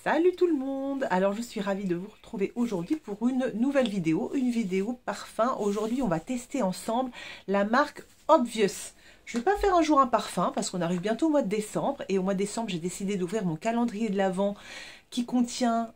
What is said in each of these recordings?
Salut tout le monde! Alors je suis ravie de vous retrouver aujourd'hui pour une nouvelle vidéo, parfum. Aujourd'hui on va tester ensemble la marque Obvious. Je ne vais pas faire un jour un parfum parce qu'on arrive bientôt au mois de décembre et au mois de décembre j'ai décidé d'ouvrir mon calendrier de l'Avent qui contient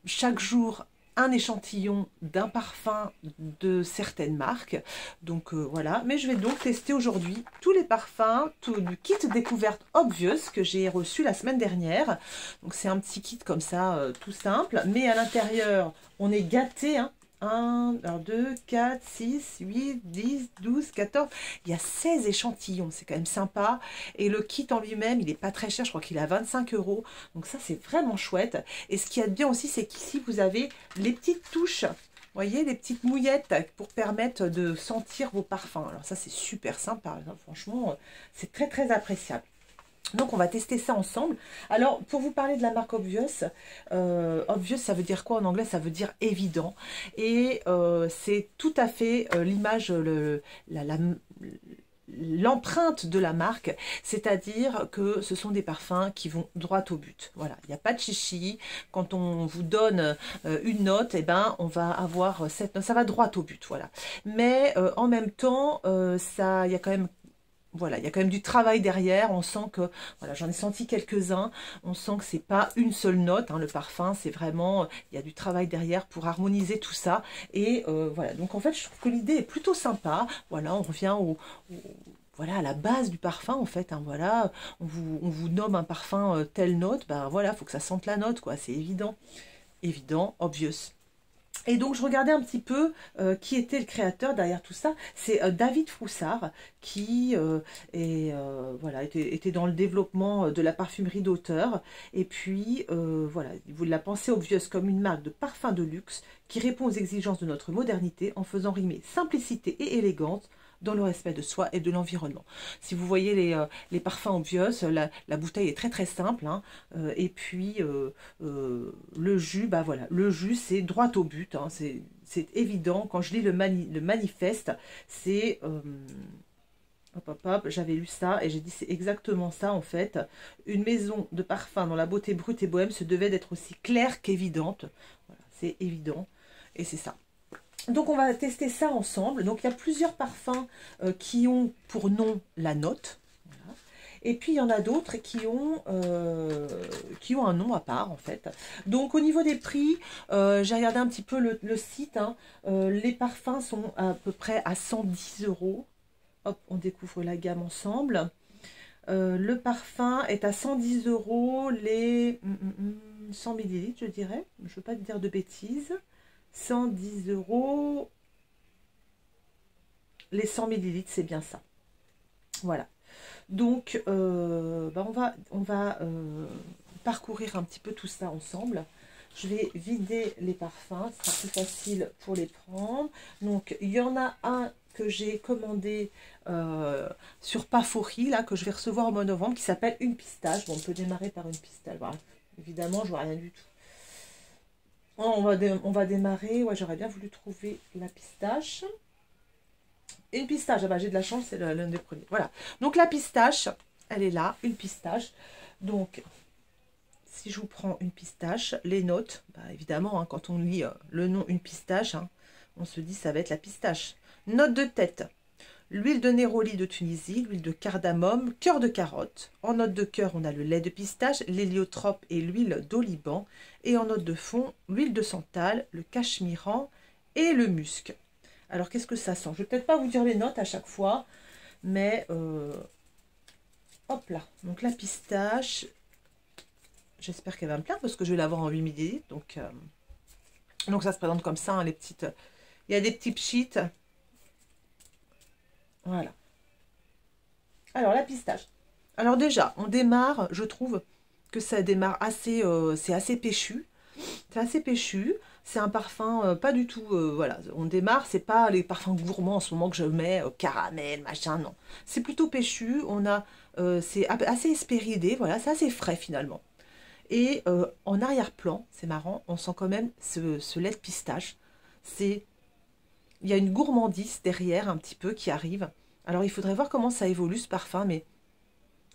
chaque jour un échantillon d'un parfum de certaines marques. Donc voilà, mais je vais donc tester aujourd'hui tous les parfums du kit découverte Obvious que j'ai reçu la semaine dernière. Donc c'est un petit kit comme ça, tout simple, mais à l'intérieur on est gâté, hein. 1, 2, 4, 6, 8, 10, 12, 14. Il y a 16 échantillons, c'est quand même sympa. Et le kit en lui-même, il n'est pas très cher, je crois qu'il est à 25 €. Donc ça, c'est vraiment chouette. Et ce qu'il y a de bien aussi, c'est qu'ici, vous avez les petites touches. Vous voyez, les petites mouillettes pour permettre de sentir vos parfums. Alors ça, c'est super sympa. Franchement, c'est très, très appréciable. Donc on va tester ça ensemble. Alors pour vous parler de la marque Obvious, Obvious ça veut dire quoi en anglais? Ça veut dire évident. Et c'est tout à fait l'image, l'empreinte de la marque, c'est-à-dire que ce sont des parfums qui vont droit au but. Voilà, il n'y a pas de chichi. Quand on vous donne une note, eh ben, on va avoir cette note, ça va droit au but, voilà. Mais en même temps, il y a quand même, voilà, il y a quand même du travail derrière. On sent que, voilà, j'en ai senti quelques-uns. On sent que c'est pas une seule note, hein, le parfum, c'est vraiment, il y a du travail derrière pour harmoniser tout ça. Et voilà, donc en fait, je trouve que l'idée est plutôt sympa. Voilà, on revient voilà, à la base du parfum, en fait. Hein, voilà, on vous nomme un parfum telle note, ben voilà, faut que ça sente la note, quoi. C'est évident, évident, obvious. Et donc je regardais un petit peu qui était le créateur derrière tout ça. C'est David Froussard qui voilà, était dans le développement de la parfumerie d'auteur. Et puis voilà, il l'a pensé Obvious comme une marque de parfum de luxe qui répond aux exigences de notre modernité en faisant rimer simplicité et élégance dans le respect de soi et de l'environnement. Si vous voyez les parfums Obvious, la bouteille est très très simple, hein, et puis le jus, bah voilà, le jus c'est droit au but, hein, c'est évident. Quand je lis le manifeste, c'est j'avais lu ça et j'ai dit c'est exactement ça en fait. Une maison de parfum dont la beauté brute et bohème se devait d'être aussi claire qu'évidente. Voilà, c'est évident et c'est ça. Donc on va tester ça ensemble. Donc il y a plusieurs parfums qui ont pour nom la note. Voilà. Et puis il y en a d'autres qui ont un nom à part en fait. Donc au niveau des prix, j'ai regardé un petit peu le site. Hein. Les parfums sont à peu près à 110 €. Hop, on découvre la gamme ensemble. Le parfum est à 110 €, les 100 ml je dirais. Je ne veux pas te dire de bêtises. 110 €, les 100 ml, c'est bien ça. Voilà. Donc, bah on va parcourir un petit peu tout ça ensemble. Je vais vider les parfums, ce sera plus facile pour les prendre. Donc, il y en a un que j'ai commandé sur Pafori, là, que je vais recevoir au mois de novembre, qui s'appelle une pistache. Bon, on peut démarrer par une pistache. Voilà. Évidemment, je vois rien du tout. On va démarrer. Ouais, j'aurais bien voulu trouver la pistache. Une pistache, ah bah, j'ai de la chance, c'est l'un des premiers. Voilà. Donc la pistache, elle est là, une pistache. Donc, si je vous prends une pistache, les notes, bah, évidemment, hein, quand on lit le nom une pistache, hein, on se dit ça va être la pistache. Note de tête. L'huile de néroli de Tunisie, l'huile de cardamome, cœur de carotte. En note de cœur, on a le lait de pistache, l'héliotrope et l'huile d'oliban. Et en note de fond, l'huile de santal, le cachemiran et le musc. Alors, qu'est-ce que ça sent? Je ne vais peut-être pas vous dire les notes à chaque fois, mais hop là. Donc, la pistache, j'espère qu'elle va me plaire parce que je vais l'avoir en 8 ml. Donc, ça se présente comme ça, hein, les petites... Il y a des petits pchites. Voilà. Alors, la pistache. Alors déjà, on démarre, je trouve que ça démarre assez, c'est assez péchu. C'est assez péchu. C'est un parfum pas du tout, voilà, on démarre, c'est pas les parfums gourmands en ce moment que je mets, caramel, machin, non. C'est plutôt péchu, on a, c'est assez espéridé, voilà, c'est assez frais finalement. Et en arrière-plan, c'est marrant, on sent quand même ce lait de pistache. Il y a une gourmandise derrière un petit peu qui arrive. Alors il faudrait voir comment ça évolue ce parfum, mais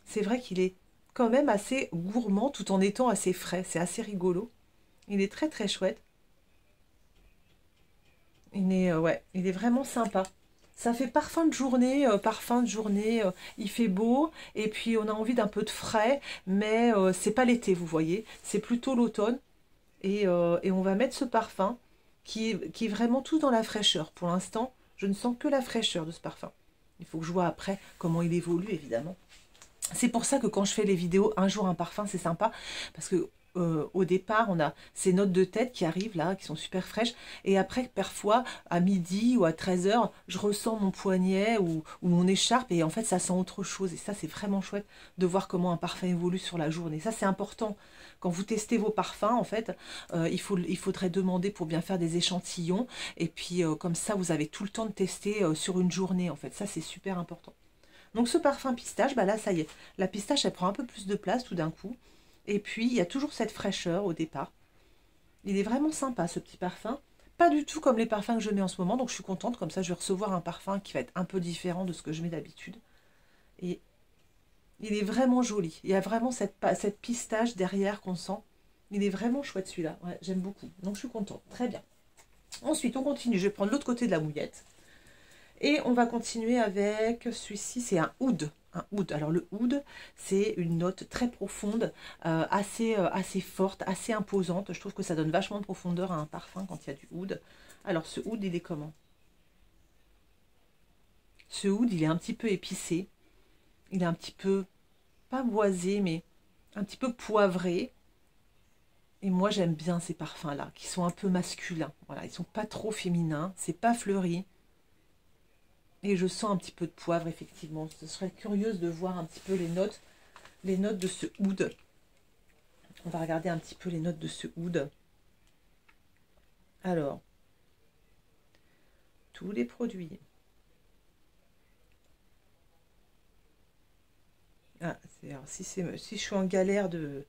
c'est vrai qu'il est quand même assez gourmand tout en étant assez frais. C'est assez rigolo. Il est très très chouette. Ouais, il est vraiment sympa. Ça fait parfum de journée, il fait beau, et puis on a envie d'un peu de frais, mais c'est pas l'été, vous voyez, c'est plutôt l'automne, et on va mettre ce parfum qui est vraiment tout dans la fraîcheur. Pour l'instant, je ne sens que la fraîcheur de ce parfum. Il faut que je vois après comment il évolue, évidemment. C'est pour ça que quand je fais les vidéos un jour un parfum, c'est sympa, parce que au départ, on a ces notes de tête qui arrivent là, qui sont super fraîches, et après, parfois, à midi ou à 13 h, je ressens mon poignet ou mon écharpe, et en fait, ça sent autre chose, et ça, c'est vraiment chouette de voir comment un parfum évolue sur la journée. Ça, c'est important. Quand vous testez vos parfums, en fait, il faudrait demander pour bien faire des échantillons, et puis comme ça, vous avez tout le temps de tester sur une journée, en fait. Ça, c'est super important. Donc ce parfum pistache, bah là ça y est, la pistache elle prend un peu plus de place tout d'un coup. Et puis il y a toujours cette fraîcheur au départ. Il est vraiment sympa ce petit parfum. Pas du tout comme les parfums que je mets en ce moment, donc je suis contente, comme ça je vais recevoir un parfum qui va être un peu différent de ce que je mets d'habitude. Et il est vraiment joli. Il y a vraiment cette pistache derrière qu'on sent. Il est vraiment chouette celui-là, ouais, j'aime beaucoup. Donc je suis contente, très bien. Ensuite on continue, je vais prendre l'autre côté de la mouillette. Et on va continuer avec celui-ci, c'est un oud. Un oud. Alors le oud, c'est une note très profonde, assez forte, assez imposante. Je trouve que ça donne vachement de profondeur à un parfum quand il y a du oud. Alors ce oud, il est comment? Ce oud, il est un petit peu épicé. Il est un petit peu, pas boisé, mais un petit peu poivré. Et moi, j'aime bien ces parfums-là, qui sont un peu masculins. Voilà, ils sont pas trop féminins, c'est pas fleuri. Et je sens un petit peu de poivre, effectivement. Je serais curieuse de voir un petit peu les notes de ce oud. On va regarder un petit peu les notes de ce oud. Alors, tous les produits. Ah, alors, si je suis en galère de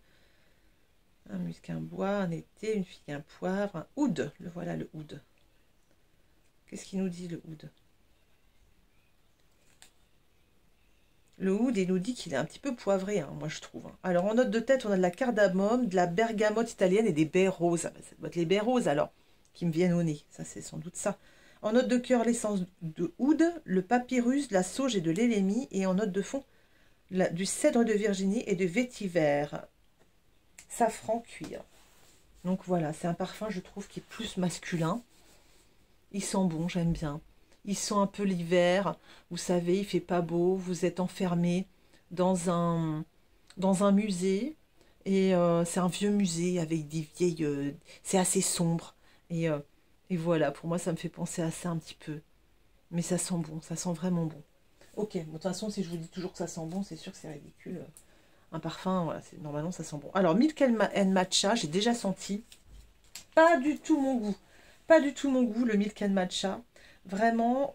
un musc, un bois, un été, une figue, un poivre, un oud. Le voilà, le oud. Qu'est-ce qu'il nous dit, le oud? Le oud, il nous dit qu'il est un petit peu poivré, hein, moi je trouve. Alors en note de tête, on a de la cardamome, de la bergamote italienne et des baies roses. Ah, ben, ça doit être les baies roses alors, qui me viennent au nez. Ça, c'est sans doute ça. En note de cœur, l'essence de oud, le papyrus, de la sauge et de l'élémie. Et en note de fond, du cèdre de Virginie et de vétiver. Safran cuir. Donc voilà, c'est un parfum, je trouve, qui est plus masculin. Il sent bon, j'aime bien. Il sent un peu l'hiver. Vous savez, il fait pas beau. Vous êtes enfermé dans un musée. Et c'est un vieux musée avec des vieilles... c'est assez sombre. Et, euh, et voilà, pour moi, ça me fait penser à ça un petit peu. Mais ça sent bon, ça sent vraiment bon. Ok, bon, de toute façon, si je vous dis toujours que ça sent bon, c'est sûr que c'est ridicule. Un parfum, voilà, normalement, ça sent bon. Alors, Milk and Matcha, j'ai déjà senti. Pas du tout mon goût. Pas du tout mon goût, le Milk and Matcha. Vraiment,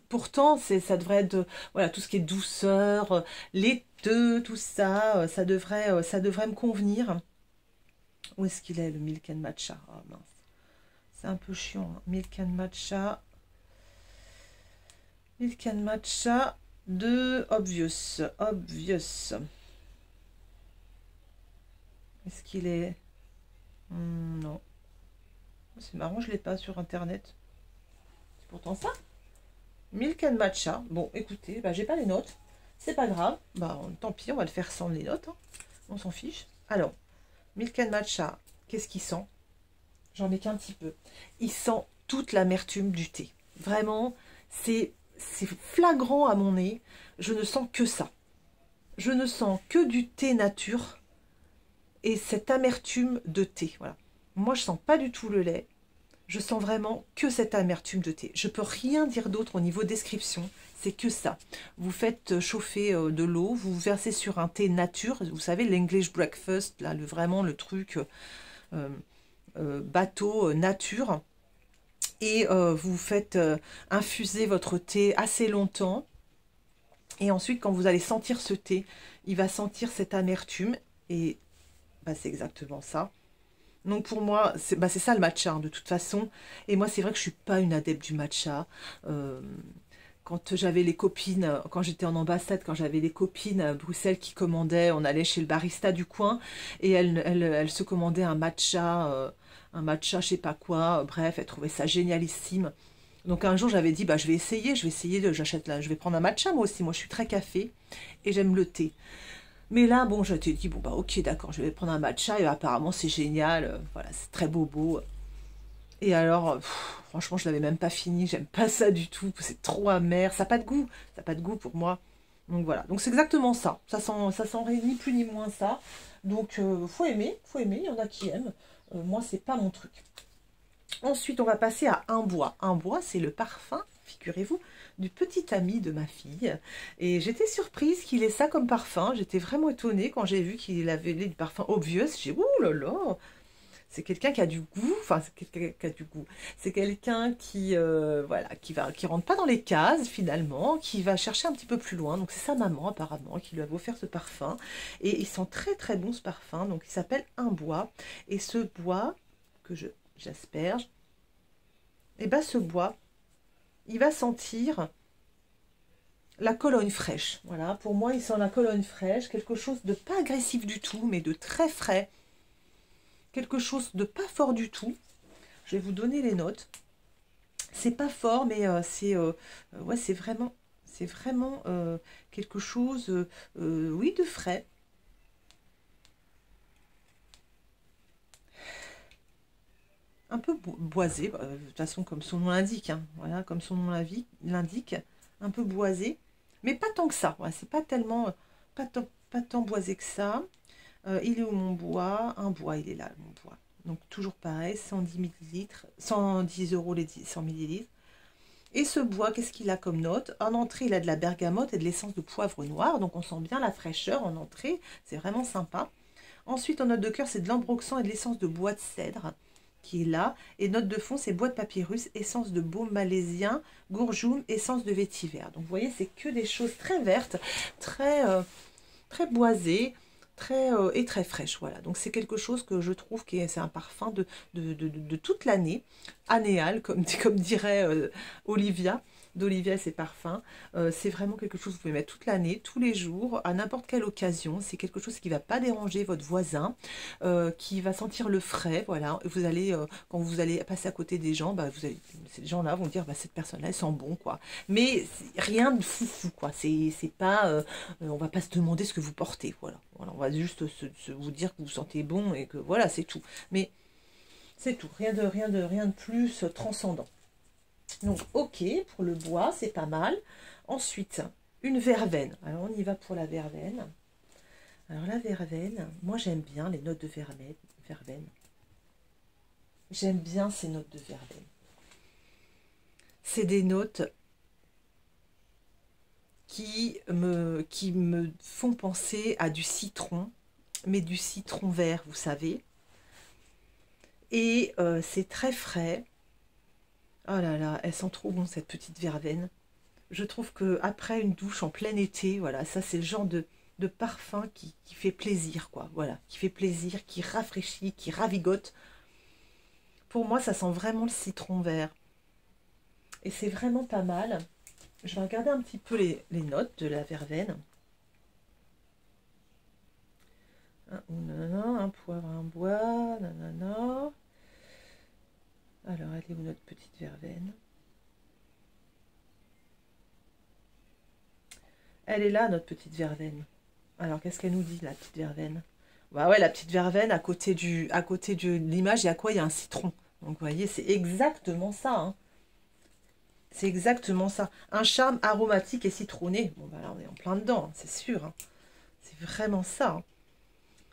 pourtant, ça devrait être, voilà, tout ce qui est douceur, laiteux, tout ça, ça devrait me convenir. Où est-ce qu'il est, le Milk and Matcha? Oh, mince. C'est un peu chiant, hein. Milk and Matcha. Milk and Matcha de Obvious. Obvious. Est-ce qu'il est... non. C'est marrant, je ne l'ai pas sur Internet. C'est pourtant ça. Milk and Matcha. Bon, écoutez, bah, j'ai pas les notes. C'est pas grave. Bah, tant pis, on va le faire sans les notes, hein. On s'en fiche. Alors, Milk and Matcha, qu'est-ce qu'il sent? J'en ai qu'un petit peu. Il sent toute l'amertume du thé. Vraiment, c'est flagrant à mon nez. Je ne sens que ça. Je ne sens que du thé nature et cette amertume de thé. Voilà. Moi, je sens pas du tout le lait. Je sens vraiment que cette amertume de thé. Je peux rien dire d'autre au niveau description. C'est que ça. Vous faites chauffer de l'eau, vous versez sur un thé nature. Vous savez, l'English breakfast, là, vraiment le truc bateau nature. Et vous faites infuser votre thé assez longtemps. Et ensuite, quand vous allez sentir ce thé, il va sentir cette amertume. Et bah, c'est exactement ça. Donc pour moi, c'est ça le matcha, hein, de toute façon. Et moi, c'est vrai que je ne suis pas une adepte du matcha. quand j'avais les copines, quand j'étais en ambassade, quand j'avais les copines à Bruxelles qui commandaient, on allait chez le barista du coin et elle se commandait un matcha, je sais pas quoi, bref, elle trouvait ça génialissime. Donc un jour j'avais dit, bah je vais essayer, j'achète là, je vais prendre un matcha moi aussi, moi je suis très café et j'aime le thé. Mais là, bon, je t'ai dit, bon bah ok d'accord, je vais prendre un matcha et apparemment c'est génial, voilà, c'est très bobo. Et alors, franchement, je l'avais même pas fini, j'aime pas ça du tout, c'est trop amer, ça n'a pas de goût, ça n'a pas de goût pour moi. Donc voilà, donc c'est exactement ça, ça sent ni plus ni moins ça. Donc faut aimer, il y en a qui aiment. Moi, c'est pas mon truc. Ensuite, on va passer à un bois. Un bois, c'est le parfum, figurez-vous, du petit ami de ma fille. Et j'étais surprise qu'il ait ça comme parfum, j'étais vraiment étonnée quand j'ai vu qu'il avait du parfum Obvious. J'ai dit, ouh là là, c'est quelqu'un qui a du goût, enfin c'est quelqu'un qui a du goût. C'est quelqu'un qui voilà, qui rentre pas dans les cases finalement, qui va chercher un petit peu plus loin. Donc c'est sa maman apparemment qui lui a offert ce parfum et il sent très très bon ce parfum. Donc il s'appelle un bois et ce bois que j'asperge, et ben ce bois, il va sentir la Cologne fraîche. Voilà, pour moi il sent la Cologne fraîche, quelque chose de pas agressif du tout, mais de très frais. Quelque chose de pas fort du tout. Je vais vous donner les notes. C'est pas fort, mais ouais, c'est vraiment quelque chose, oui, de frais. Un peu boisé, de toute façon, comme son nom l'indique. Hein, voilà, comme son nom l'indique, un peu boisé, mais pas tant que ça. Ouais, c'est pas tellement, pas tant boisé que ça. Il est où mon bois? Un bois, il est là, mon bois. Donc toujours pareil, 110 millilitres, 110 euros les 100 millilitres. Et ce bois, qu'est-ce qu'il a comme note? En entrée, il a de la bergamote et de l'essence de poivre noir. Donc on sent bien la fraîcheur en entrée. C'est vraiment sympa. Ensuite, en note de cœur, c'est de l'ambroxan et de l'essence de bois de cèdre qui est là. Et note de fond, c'est bois de papyrus, essence de baume malaisien, gourjoum, essence de vétiver. Donc vous voyez, c'est que des choses très vertes, très boisées, et très fraîches. Voilà, donc c'est quelque chose que je trouve que c'est un parfum de toute l'année, annéal, comme dirait Olivia, d'Olivia et ses parfums. C'est vraiment quelque chose que vous pouvez mettre toute l'année, tous les jours, à n'importe quelle occasion. C'est quelque chose qui ne va pas déranger votre voisin, qui va sentir le frais. Voilà, vous allez, quand vous allez passer à côté des gens, bah, ces gens-là vont dire, bah, cette personne-là, elle sent bon, quoi. Mais rien de foufou, quoi. C'est pas, on va pas se demander ce que vous portez, voilà. Voilà, on va juste vous dire que vous sentez bon et que voilà, c'est tout. Mais c'est tout, rien de plus transcendant. Donc, ok, pour le bois, c'est pas mal. Ensuite, une verveine. Alors, on y va pour la verveine. Alors, la verveine, moi, j'aime bien les notes de verveine. J'aime bien ces notes de verveine. C'est des notes qui me font penser à du citron, mais du citron vert, vous savez. Et c'est très frais. Oh là là, elle sent trop bon cette petite verveine. Je trouve que après une douche en plein été, voilà, ça c'est le genre de parfum qui fait plaisir, quoi. Voilà, qui fait plaisir, qui rafraîchit, qui ravigote. Pour moi, ça sent vraiment le citron vert. Et c'est vraiment pas mal. Je vais regarder un petit peu les notes de la verveine. Un poivre, un bois, nanana. Alors, elle est où notre petite verveine? Elle est là, notre petite verveine. Alors, qu'est-ce qu'elle nous dit, la petite verveine? Bah ouais, la petite verveine, à côté de l'image, il y a quoi? Il y a un citron. Donc, vous voyez, c'est exactement ça. Hein. C'est exactement ça. Un charme aromatique et citronné. Bon, bah là, on est en plein dedans, hein, c'est sûr. Hein. C'est vraiment ça. Hein.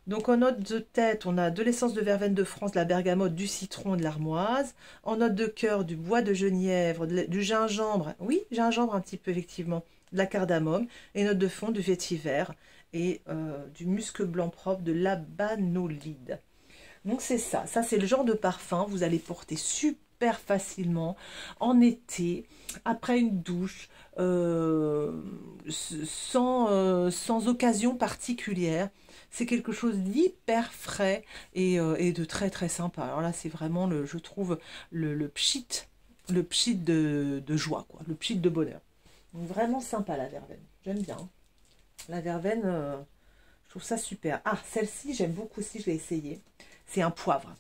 Donc en note de tête, on a de l'essence de verveine de France, de la bergamote, du citron, de l'armoise. En note de cœur, du bois de genièvre, du gingembre. Oui, gingembre un petit peu effectivement. De la cardamome. Et note de fond, du vétiver. Et du musc blanc propre, de l'abanolide. Donc c'est ça. Ça c'est le genre de parfum. Vous allez porter super facilement en été, après une douche, sans occasion particulière. C'est quelque chose d'hyper frais et de très très sympa. Alors là, c'est vraiment, je trouve, le pchit de joie, quoi, le pchit de bonheur. Donc, vraiment sympa la verveine. J'aime bien. La verveine, je trouve ça super. Ah, celle-ci, j'aime beaucoup aussi, je l'ai essayée. C'est un poivre.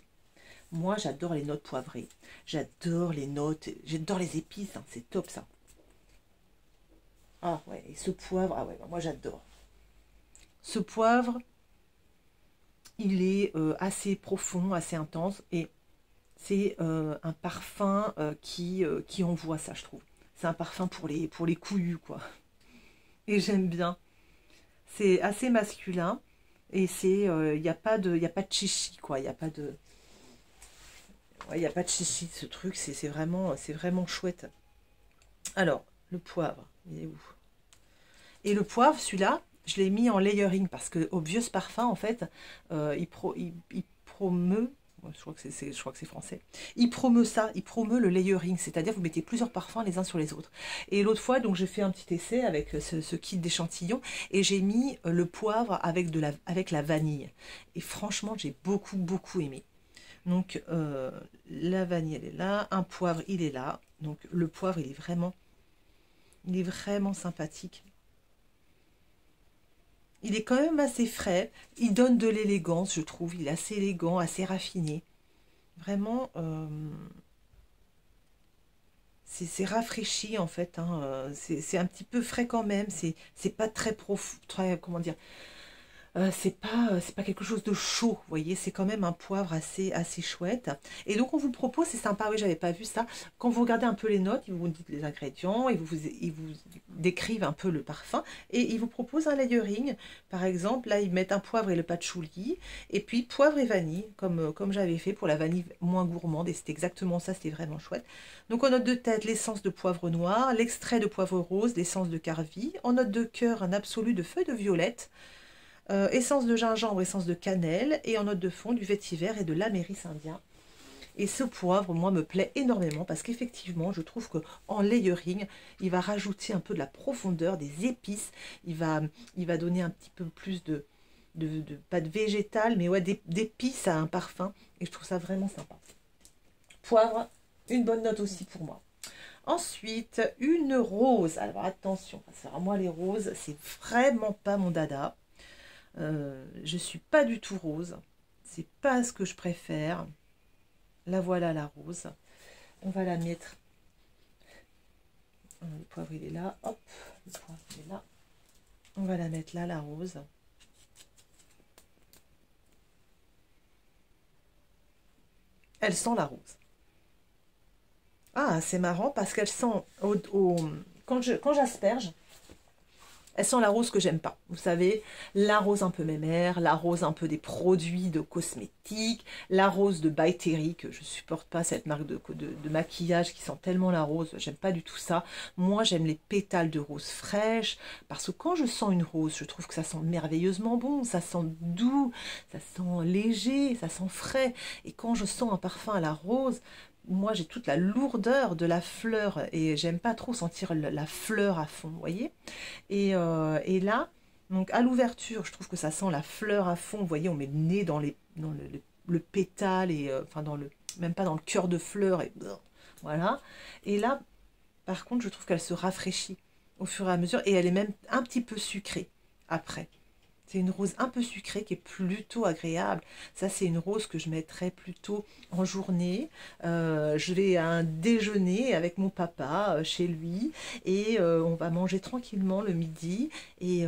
Moi, j'adore les notes poivrées. J'adore les notes, j'adore les épices. Hein, c'est top ça. Ah ouais, et ce poivre, ah ouais, moi j'adore. Ce poivre, il est assez profond, assez intense. Et c'est un parfum qui envoie ça, je trouve. C'est un parfum pour les couillus, quoi. Et j'aime bien. C'est assez masculin. Et c'est, il n'y a pas de chichi, quoi. Il n'y a pas de... Ouais, il n'y a pas de chichi, ce truc. C'est vraiment chouette. Alors, le poivre, il est où? Et le poivre, celui-là, je l'ai mis en layering parce que Obvious Parfum, en fait, il promeut, ouais, je crois que c'est français, il promeut ça, il promeut le layering, c'est-à-dire vous mettez plusieurs parfums les uns sur les autres. Et l'autre fois, donc j'ai fait un petit essai avec ce kit d'échantillons et j'ai mis le poivre avec la vanille. Et franchement, j'ai beaucoup aimé. Donc la vanille, elle est là, un poivre, il est là. Donc le poivre, il est vraiment sympathique. Il est quand même assez frais. Il donne de l'élégance, je trouve. Il est assez élégant, assez raffiné. Vraiment, c'est rafraîchi en fait. Hein. C'est un petit peu frais quand même. C'est pas très profond, très, comment dire, c'est pas quelque chose de chaud, vous voyez, c'est quand même un poivre assez chouette. Et donc on vous propose, c'est sympa, oui, j'avais pas vu ça. Quand vous regardez un peu les notes, ils vous disent les ingrédients, ils vous décrivent un peu le parfum et ils vous proposent un layering. Par exemple, là ils mettent un poivre et le patchouli et puis poivre et vanille, comme j'avais fait pour la vanille moins gourmande et c'était exactement ça, c'était vraiment chouette. Donc en note de tête, l'essence de poivre noir, l'extrait de poivre rose, l'essence de carvi. En note de cœur, un absolu de feuilles de violette. Essence de gingembre, essence de cannelle, et en note de fond du vétiver et de l'améris indien. Et ce poivre, moi, me plaît énormément parce qu'effectivement, je trouve que en layering, il va rajouter un peu de la profondeur, des épices. Il va donner un petit peu plus pas de végétal, mais ouais, d'épices à un parfum. Et je trouve ça vraiment sympa. Poivre, une bonne note aussi pour moi. Ensuite, une rose. Alors attention, parce que moi, les roses, c'est vraiment pas mon dada. Je suis pas du tout rose, c'est pas ce que je préfère. La voilà la rose, on va la mettre, le poivre il est là, hop, le poivre il est là, on va la mettre là la rose. Elle sent la rose. Ah, c'est marrant parce qu'elle sent quand j'asperge, elle sent la rose que j'aime pas. Vous savez, la rose un peu mémère, la rose un peu des produits de cosmétiques, la rose de By Terry, que je supporte pas, cette marque de maquillage qui sent tellement la rose, j'aime pas du tout ça. Moi, j'aime les pétales de rose fraîche, parce que quand je sens une rose, je trouve que ça sent merveilleusement bon, ça sent doux, ça sent léger, ça sent frais. Et quand je sens un parfum à la rose, moi j'ai toute la lourdeur de la fleur et j'aime pas trop sentir la fleur à fond, vous voyez. Et là, donc à l'ouverture, je trouve que ça sent la fleur à fond. Vous voyez, on met le nez dans le pétale et enfin même pas dans le cœur de fleur et voilà. Et là, par contre, je trouve qu'elle se rafraîchit au fur et à mesure et elle est même un petit peu sucrée après. C'est une rose un peu sucrée qui est plutôt agréable. Ça, c'est une rose que je mettrais plutôt en journée. Je vais à un déjeuner avec mon papa chez lui et on va manger tranquillement le midi. Et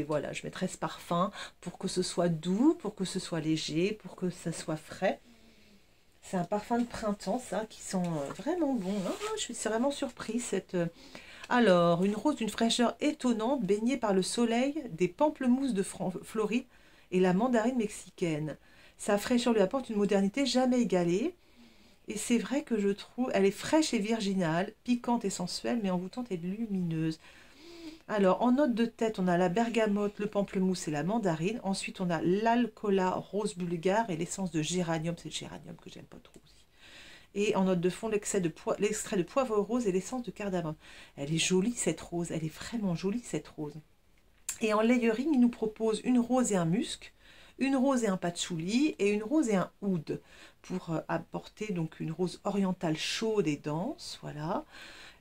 voilà, je mettrai ce parfum pour que ce soit doux, pour que ce soit léger, pour que ça soit frais. C'est un parfum de printemps, ça, qui sent vraiment bon. Oh, je suis vraiment surprise, cette... Alors, une rose d'une fraîcheur étonnante, baignée par le soleil, des pamplemousses de Floride et la mandarine mexicaine. Sa fraîcheur lui apporte une modernité jamais égalée. Et c'est vrai que je trouve, elle est fraîche et virginale, piquante et sensuelle, mais envoûtante et lumineuse. Alors, en note de tête, on a la bergamote, le pamplemousse et la mandarine. Ensuite, on a l'alcola rose bulgare et l'essence de géranium. C'est le géranium que j'aime pas trop aussi. Et en note de fond, l'extrait de poivre rose et l'essence de cardamome. Elle est jolie cette rose, elle est vraiment jolie cette rose. Et en layering, il nous propose une rose et un musc, une rose et un patchouli, et une rose et un oud, pour apporter donc une rose orientale chaude et dense, voilà.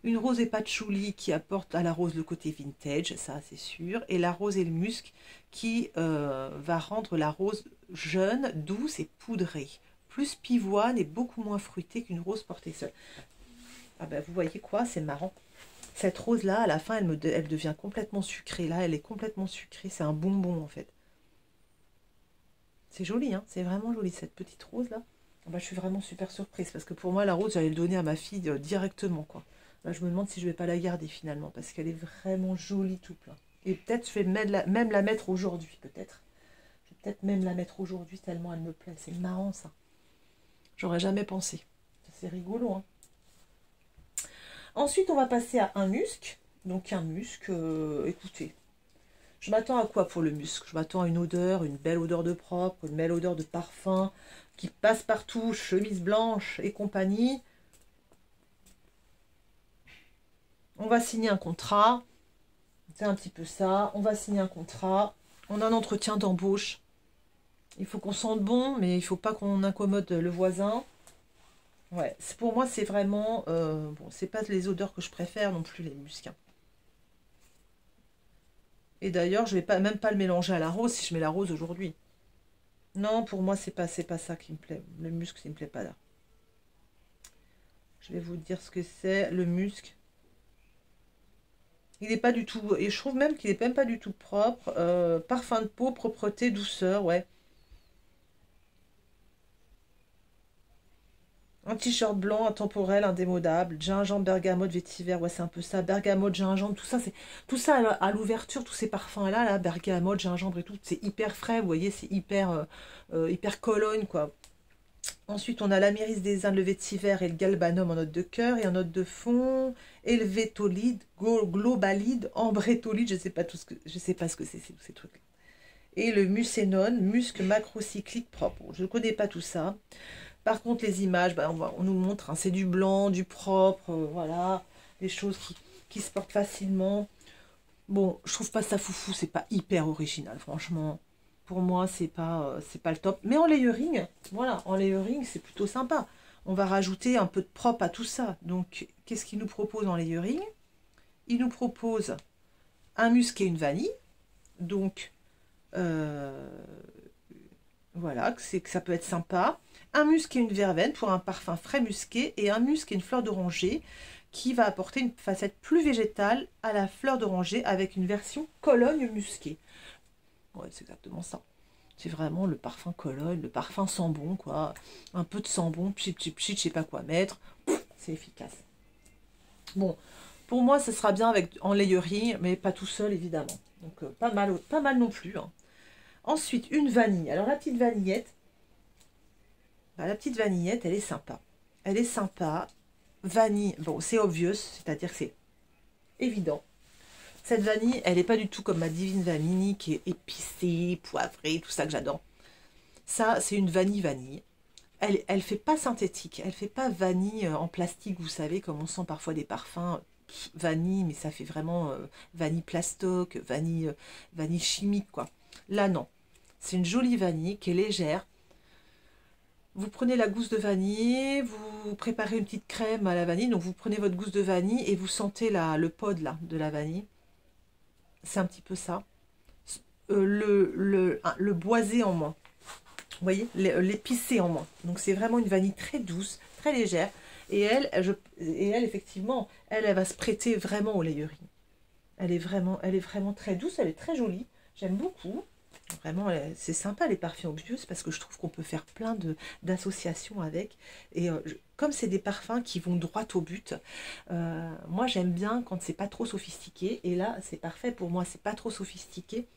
Une rose et patchouli qui apporte à la rose le côté vintage, ça c'est sûr, et la rose et le musc qui va rendre la rose jeune, douce et poudrée, plus pivoine et beaucoup moins fruitée qu'une rose portée seule. Ah ben vous voyez quoi, c'est marrant. Cette rose là, à la fin, elle devient complètement sucrée. Là, elle est complètement sucrée, c'est un bonbon en fait. C'est joli, hein, c'est vraiment joli cette petite rose là. Ah ben, je suis vraiment super surprise parce que pour moi la rose, j'allais le donner à ma fille directement quoi. Là, je me demande si je vais pas la garder finalement, parce qu'elle est vraiment jolie tout plein. Et peut-être je vais même la mettre aujourd'hui, peut-être. Je vais peut-être même la mettre aujourd'hui, tellement elle me plaît. C'est marrant ça. J'aurais jamais pensé. C'est rigolo, hein. Ensuite, on va passer à un musc. Donc un musc, écoutez. Je m'attends à quoi pour le musc? Je m'attends à une odeur, une belle odeur de propre, une belle odeur de parfum, qui passe partout, chemise blanche et compagnie. On va signer un contrat, c'est un petit peu ça, on va signer un contrat, on a un entretien d'embauche, il faut qu'on sente bon, mais il ne faut pas qu'on incommode le voisin. Ouais, pour moi c'est vraiment, bon, c'est pas les odeurs que je préfère non plus, les muscs, hein. Et d'ailleurs, je vais même pas le mélanger à la rose si je mets la rose aujourd'hui. Non, pour moi c'est pas ça qui me plaît, le musc, ça ne me plaît pas là. Je vais vous dire ce que c'est, le musc. Il n'est pas du tout, et je trouve même qu'il n'est même pas du tout propre. Parfum de peau, propreté, douceur, ouais. Un t-shirt blanc, intemporel, indémodable, gingembre, bergamote, vétiver, ouais c'est un peu ça, bergamote, gingembre, tout ça, c'est tout ça à l'ouverture, tous ces parfums-là, là, bergamote, gingembre et tout, c'est hyper frais, vous voyez, c'est hyper Cologne, quoi. Ensuite, on a l'amyris des Indes, le vétiver et le galbanum en note de cœur et en note de fond, et le vétolide, globalide, ambrétolide, je sais pas ce que c'est tous ces trucs. Et le mucénone, musc macrocyclique propre. Bon, je ne connais pas tout ça. Par contre, les images, bah, on nous montre, hein, c'est du blanc, du propre, voilà, des choses qui se portent facilement. Bon, je trouve pas ça foufou, c'est pas hyper original, franchement. Pour moi, c'est pas le top. Mais en layering, voilà, en layering, c'est plutôt sympa. On va rajouter un peu de propre à tout ça. Donc, qu'est-ce qu'il nous propose en layering? Il nous propose un musc et une vanille. Donc, voilà, que ça peut être sympa. Un musc et une verveine pour un parfum frais musqué. Et un musc et une fleur d'oranger qui va apporter une facette plus végétale à la fleur d'oranger avec une version Cologne musquée. Ouais, c'est exactement ça. C'est vraiment le parfum Cologne, le parfum sambon, quoi. Un peu de sambon, pchit, pchit, pchit, je sais pas quoi mettre. C'est efficace. Bon, pour moi, ce sera bien en layering, mais pas tout seul, évidemment. Donc, pas mal non plus, hein. Ensuite, une vanille. Alors, la petite vanillette, elle est sympa. Elle est sympa. Vanille, bon, c'est obvious, c'est-à-dire que c'est évident. Cette vanille, elle n'est pas du tout comme ma Divine Vanille qui est épicée, poivrée, tout ça que j'adore. Ça, c'est une vanille. Elle fait pas synthétique, elle fait pas vanille en plastique, vous savez, comme on sent parfois des parfums vanille, mais ça fait vraiment vanille plastoc, vanille chimique, quoi. Là, non. C'est une jolie vanille qui est légère. Vous prenez la gousse de vanille, vous préparez une petite crème à la vanille, donc vous prenez votre gousse de vanille et vous sentez le pod là, de la vanille. C'est un petit peu ça. Le boisé en moins. Vous voyez, l'épicé en moins. Donc c'est vraiment une vanille très douce, très légère. Et elle, effectivement, elle va se prêter vraiment au layering. Elle est vraiment très douce, elle est très jolie. J'aime beaucoup. Vraiment, c'est sympa les parfums Obvious parce que je trouve qu'on peut faire plein d'associations avec. Et comme c'est des parfums qui vont droit au but, moi j'aime bien quand c'est pas trop sophistiqué. Et là, c'est parfait pour moi, c'est pas trop sophistiqué.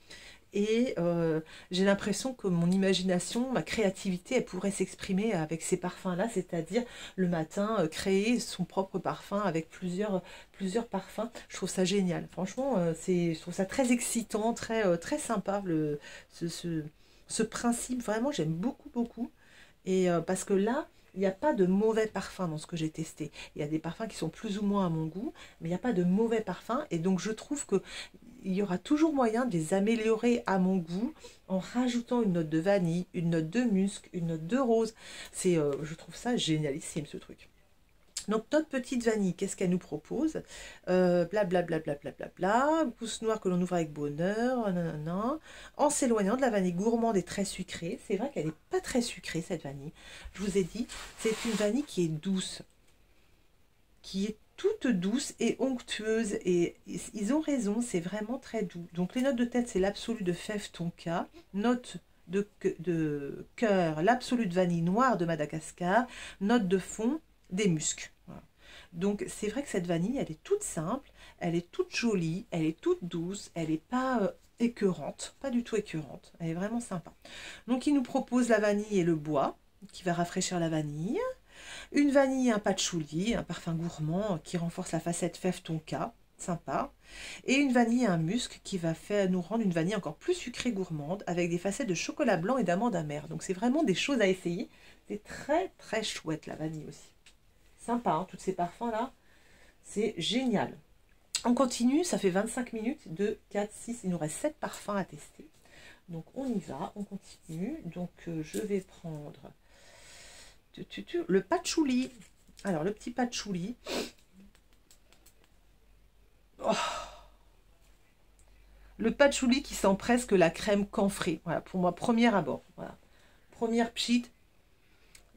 Et j'ai l'impression que mon imagination, ma créativité, elle pourrait s'exprimer avec ces parfums-là, c'est-à-dire le matin, créer son propre parfum avec plusieurs parfums. Je trouve ça génial. Franchement, je trouve ça très excitant, très sympa, ce principe. Vraiment, j'aime beaucoup, beaucoup. Et parce que là, il n'y a pas de mauvais parfums dans ce que j'ai testé. Il y a des parfums qui sont plus ou moins à mon goût, mais il n'y a pas de mauvais parfums. Et donc, je trouve que il y aura toujours moyen de les améliorer à mon goût en rajoutant une note de vanille, une note de musc, une note de rose. C'est, je trouve ça génialissime ce truc. Donc notre petite vanille, qu'est-ce qu'elle nous propose? Blablabla, gousse noire que l'on ouvre avec bonheur, nanana, en s'éloignant de la vanille gourmande et très sucrée. C'est vrai qu'elle n'est pas très sucrée cette vanille. Je vous ai dit, c'est une vanille qui est douce, qui est toute douce et onctueuse. Et ils ont raison, c'est vraiment très doux. Donc les notes de tête, c'est l'absolu de fève tonka, note de cœur, l'absolu de vanille noire de Madagascar, note de fond, des muscs. Voilà. Donc c'est vrai que cette vanille, elle est toute simple, elle est toute jolie, elle est toute douce, elle n'est pas écœurante, pas du tout écœurante, elle est vraiment sympa. Donc il nous propose la vanille et le bois, qui va rafraîchir la vanille, une vanille et un patchouli, un parfum gourmand qui renforce la facette fève tonka, sympa, et une vanille et un musc qui va faire nous rendre une vanille encore plus sucrée gourmande avec des facettes de chocolat blanc et d'amande amère. Donc c'est vraiment des choses à essayer, c'est très très chouette la vanille aussi. Sympa, hein, tous ces parfums-là. C'est génial. On continue, ça fait 25 minutes, 2, 4, 6, il nous reste 7 parfums à tester. Donc on y va, on continue. Donc je vais prendre le patchouli. Alors le petit patchouli. Oh, le patchouli qui sent presque la crème camphrée. Voilà, pour moi, premier abord. Voilà. Première pchit.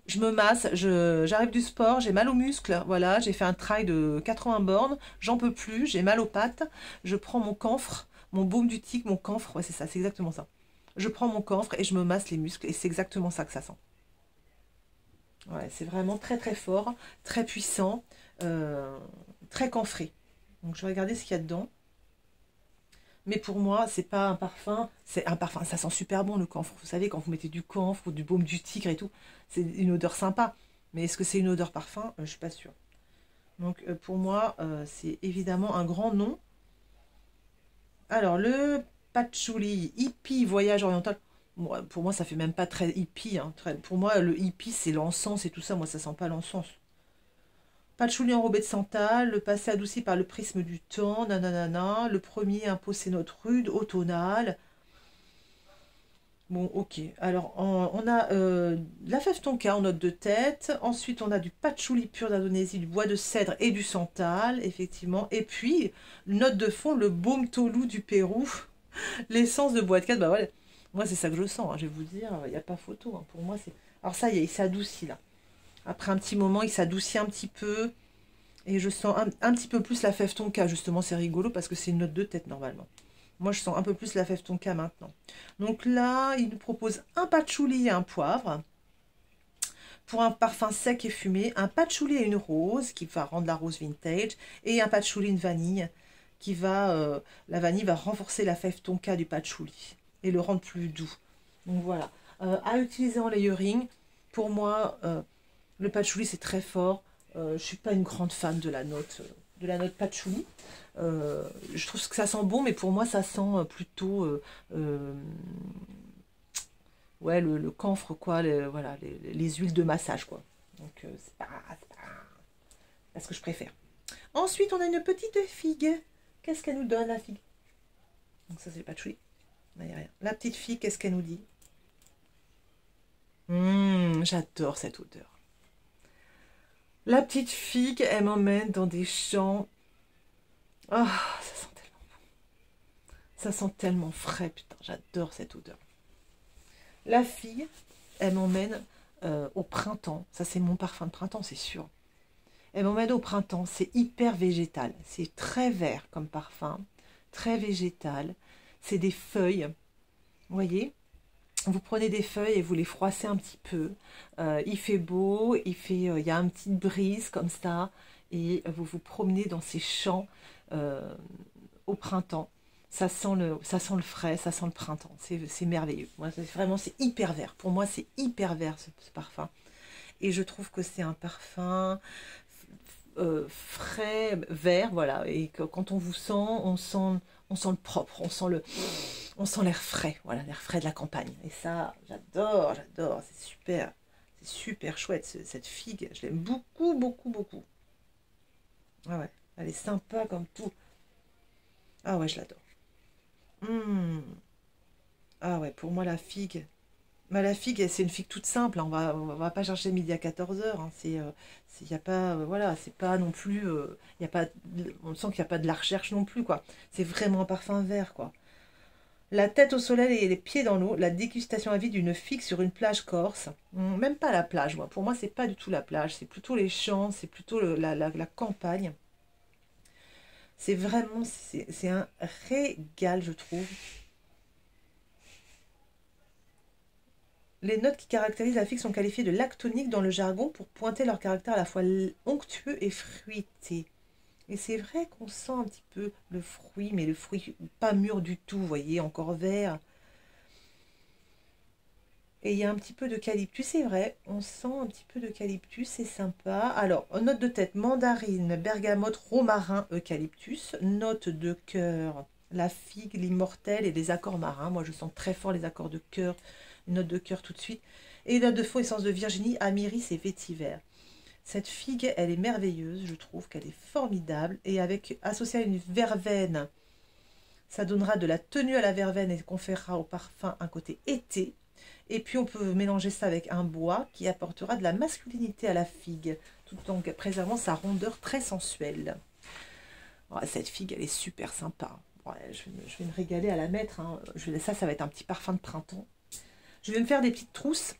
Je me masse, j'arrive du sport, j'ai mal aux muscles, voilà, j'ai fait un trail de 80 bornes, j'en peux plus, j'ai mal aux pattes, je prends mon camphre, mon baume du tic, mon camphre, ouais c'est ça, c'est exactement ça. Je prends mon camphre et je me masse les muscles et c'est exactement ça que ça sent. Ouais, c'est vraiment très très fort, très puissant, très camphré. Donc je vais regarder ce qu'il y a dedans. Mais pour moi, c'est pas un parfum, c'est un parfum, ça sent super bon le camphre. Vous savez, quand vous mettez du camphre ou du baume du tigre et tout, c'est une odeur sympa. Mais est-ce que c'est une odeur parfum? Je suis pas sûre. Donc pour moi, c'est évidemment un grand nom. Alors le patchouli hippie voyage oriental. Moi, pour moi, ça fait même pas très hippie. Hein, pour moi, le hippie, c'est l'encens et tout ça. Moi, ça sent pas l'encens. Patchouli enrobé de santal, le passé adouci par le prisme du temps, nanana, le premier impose ses notes rudes, automnales. Bon, ok. Alors, on a la fève tonka en note de tête. Ensuite, on a du patchouli pur d'Indonésie, du bois de cèdre et du santal, effectivement. Et puis, note de fond, le baume tolu du Pérou, l'essence de bois de cèdre. Bah ouais, moi, c'est ça que je sens. Hein, je vais vous dire, il n'y a pas photo. Hein. Pour moi, c'est... Alors ça y est, il s'adoucit là. Après un petit moment, il s'adoucit un petit peu. Et je sens un petit peu plus la fève tonka. Justement, c'est rigolo parce que c'est une note de tête normalement. Moi, je sens un peu plus la fève tonka maintenant. Donc là, il nous propose un patchouli et un poivre. Pour un parfum sec et fumé, un patchouli et une rose qui va rendre la rose vintage. Et un patchouli et une vanille qui va... la vanille va renforcer la fève tonka du patchouli et le rendre plus doux. Donc voilà. À utiliser en layering. Pour moi, le patchouli, c'est très fort. Je ne suis pas une grande fan de la note patchouli. Je trouve que ça sent bon, mais pour moi, ça sent plutôt ouais, le camphre, quoi, voilà, les huiles de massage, quoi. Donc, c'est pas ce que je préfère. Ensuite, on a une petite figue. Qu'est-ce qu'elle nous donne, la figue? Donc, ça, c'est le patchouli. Là, y a rien. La petite figue, qu'est-ce qu'elle nous dit? J'adore cette odeur. La petite figue, elle m'emmène dans des champs. Ah, ça sent tellement bon. Ça sent tellement frais, putain, j'adore cette odeur. La figue, elle m'emmène au printemps. Ça, c'est mon parfum de printemps, c'est sûr. Elle m'emmène au printemps, c'est hyper végétal. C'est très vert comme parfum, très végétal. C'est des feuilles, vous voyez? Vous prenez des feuilles et vous les froissez un petit peu. Il fait beau, il y a une petite brise comme ça. Et vous vous promenez dans ces champs au printemps. Ça sent le frais, ça sent le printemps. C'est merveilleux. Moi, vraiment, c'est hyper vert. Pour moi, c'est hyper vert ce parfum. Et je trouve que c'est un parfum frais, vert, voilà. Et que quand on vous sent, on sent le propre, on sent l'air frais, voilà, l'air frais de la campagne. Et ça, j'adore, c'est super chouette cette figue. Je l'aime beaucoup, beaucoup, beaucoup. Ah ouais, elle est sympa comme tout. Ah ouais, je l'adore. Hmm. Ah ouais, pour moi, la figue. Bah, la figue, c'est une figue toute simple, hein. On va pas chercher midi à 14 h. Y a pas, voilà, c'est pas non plus, y a pas, on sent qu'il n'y a pas de la recherche non plus, quoi. C'est vraiment un parfum vert, quoi. La tête au soleil et les pieds dans l'eau, la dégustation à vide d'une figue sur une plage corse. Même pas la plage, moi. Pour moi, c'est pas du tout la plage, c'est plutôt les champs, c'est plutôt la campagne. C'est vraiment, c'est un régal, je trouve. Les notes qui caractérisent la figue sont qualifiées de lactoniques dans le jargon pour pointer leur caractère à la fois onctueux et fruité. Et c'est vrai qu'on sent un petit peu le fruit, mais le fruit pas mûr du tout, vous voyez, encore vert. Et il y a un petit peu d'eucalyptus, c'est vrai, on sent un petit peu d'eucalyptus, c'est sympa. Alors, note de tête, mandarine, bergamote, romarin, eucalyptus. Note de cœur, la figue, l'immortel et les accords marins. Moi, je sens très fort les accords de cœur, une note de cœur tout de suite. Et note de faux, essence de Virginie, Amiris et vétiver. Cette figue, elle est merveilleuse, je trouve qu'elle est formidable. Et avec associée à une verveine, ça donnera de la tenue à la verveine et conférera au parfum un côté été. Et puis on peut mélanger ça avec un bois qui apportera de la masculinité à la figue, tout en préservant sa rondeur très sensuelle. Ouais, cette figue, elle est super sympa. Ouais, je vais me régaler à la mettre, hein. Ça va être un petit parfum de printemps. Je vais me faire des petites trousses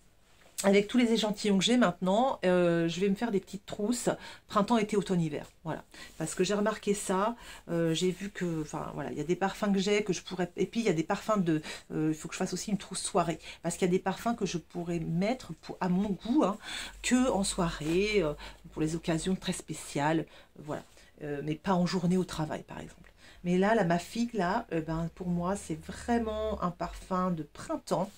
avec tous les échantillons que j'ai maintenant. Je vais me faire des petites trousses printemps, été, automne, hiver. Voilà. Parce que j'ai remarqué ça. J'ai vu que, enfin voilà, il y a des parfums que j'ai que je pourrais. Et puis il y a des parfums de. Il faut que je fasse aussi une trousse soirée. Parce qu'il y a des parfums que je pourrais mettre à mon goût, hein, que en soirée, pour les occasions très spéciales. Voilà. Mais pas en journée au travail, par exemple. Mais là, ma figue, là, ben, pour moi, c'est vraiment un parfum de printemps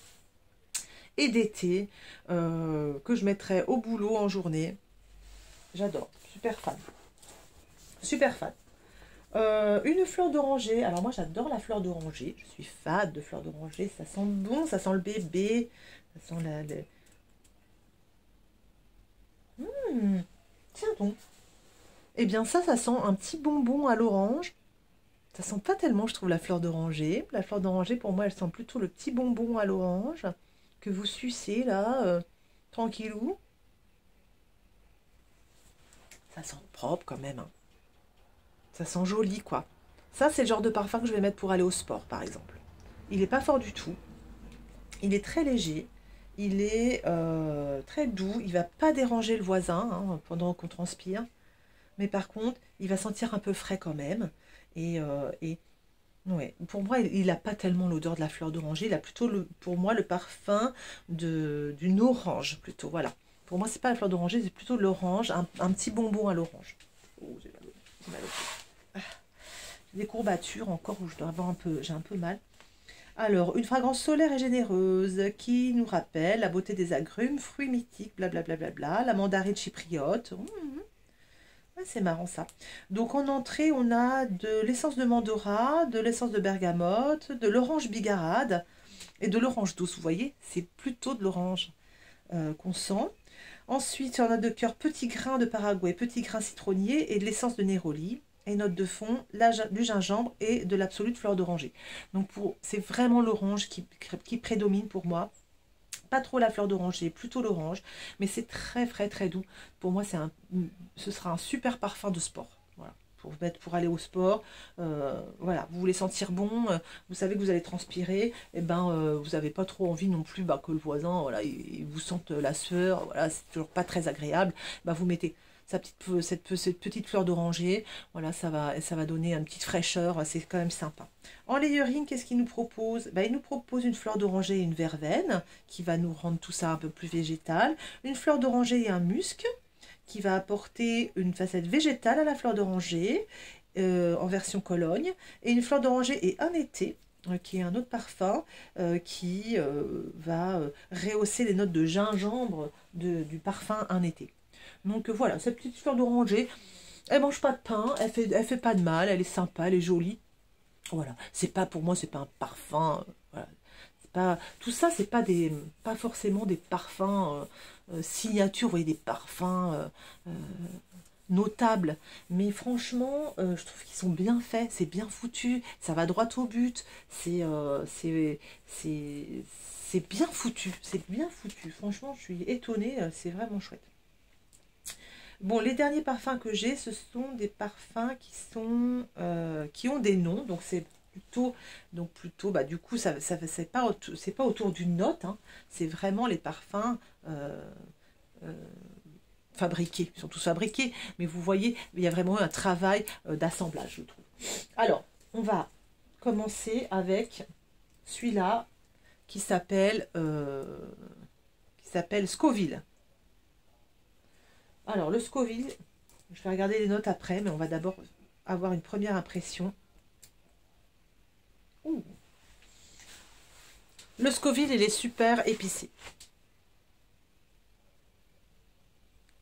et d'été que je mettrais au boulot en journée. J'adore, super fan. Super fan. Une fleur d'oranger. Alors moi j'adore la fleur d'oranger. Je suis fan de fleur d'oranger. Ça sent bon, ça sent le bébé. Ça sent Tiens donc. Eh bien ça sent un petit bonbon à l'orange. Ça sent pas tellement, je trouve, la fleur d'oranger. La fleur d'oranger, pour moi, elle sent plutôt le petit bonbon à l'orange que vous sucez là, tranquillou. Ça sent propre quand même, hein. Ça sent joli, quoi. Ça, c'est le genre de parfum que je vais mettre pour aller au sport, par exemple. Il n'est pas fort du tout. Il est très léger. Il est très doux. Il va pas déranger le voisin, hein, pendant qu'on transpire. Mais par contre, il va sentir un peu frais quand même. Et ouais, pour moi, il n'a pas tellement l'odeur de la fleur d'oranger. Il a plutôt, pour moi, le parfum d'une orange, plutôt. Voilà. Pour moi, c'est pas la fleur d'oranger, c'est plutôt l'orange, un petit bonbon à l'orange. Oh, j'ai mal au pied. Des courbatures encore où je dois avoir j'ai un peu mal. Alors, une fragrance solaire et généreuse qui nous rappelle la beauté des agrumes, fruits mythiques, blablabla, bla, bla, bla, la mandarine chypriote. Ouais, c'est marrant ça. Donc en entrée, on a de l'essence de mandora, de l'essence de bergamote, de l'orange bigarade et de l'orange douce. Vous voyez, c'est plutôt de l'orange qu'on sent. Ensuite, on a de cœur petit grain de Paraguay, petit grain citronnier et de l'essence de néroli. Et note de fond, du gingembre et de l'absolute fleur d'oranger. Donc c'est vraiment l'orange qui prédomine pour moi. Pas trop la fleur d'oranger, plutôt l'orange. Mais c'est très frais, très doux. Pour moi, ce sera un super parfum de sport. Voilà. Pour aller au sport, voilà, vous voulez sentir bon, vous savez que vous allez transpirer, et ben vous n'avez pas trop envie non plus, bah, que le voisin, voilà, il vous sente la sueur, voilà, c'est toujours pas très agréable. Bah, vous mettez cette petite fleur d'oranger, voilà, ça va donner une petite fraîcheur, c'est quand même sympa. En layering, qu'est-ce qu'il nous propose? Bah, il nous propose une fleur d'oranger et une verveine, qui va nous rendre tout ça un peu plus végétal, une fleur d'oranger et un musc, qui va apporter une facette végétale à la fleur d'oranger, en version Cologne, et une fleur d'oranger et un été, qui est un autre parfum, qui va rehausser les notes de gingembre du parfum un été. Donc voilà, cette petite fleur d'oranger, elle mange pas de pain, elle fait pas de mal, elle est sympa, elle est jolie. Voilà, c'est pas, pour moi, c'est pas un parfum, voilà. Tout ça, c'est pas forcément des parfums signature, vous voyez, des parfums notables. Mais franchement, je trouve qu'ils sont bien faits, c'est bien foutu, ça va droit au but, c'est bien foutu, c'est bien foutu. Franchement, je suis étonnée, c'est vraiment chouette. Bon, les derniers parfums que j'ai, ce sont des parfums qui ont des noms, donc c'est plutôt, bah, du coup, c'est pas autour d'une note, hein, c'est vraiment les parfums fabriqués, ils sont tous fabriqués, mais vous voyez, il y a vraiment un travail d'assemblage, je trouve. Alors, on va commencer avec celui-là qui s'appelle Scoville. Alors, le Scoville, je vais regarder les notes après, mais on va d'abord avoir une première impression. Ouh. Le Scoville, il est super épicé.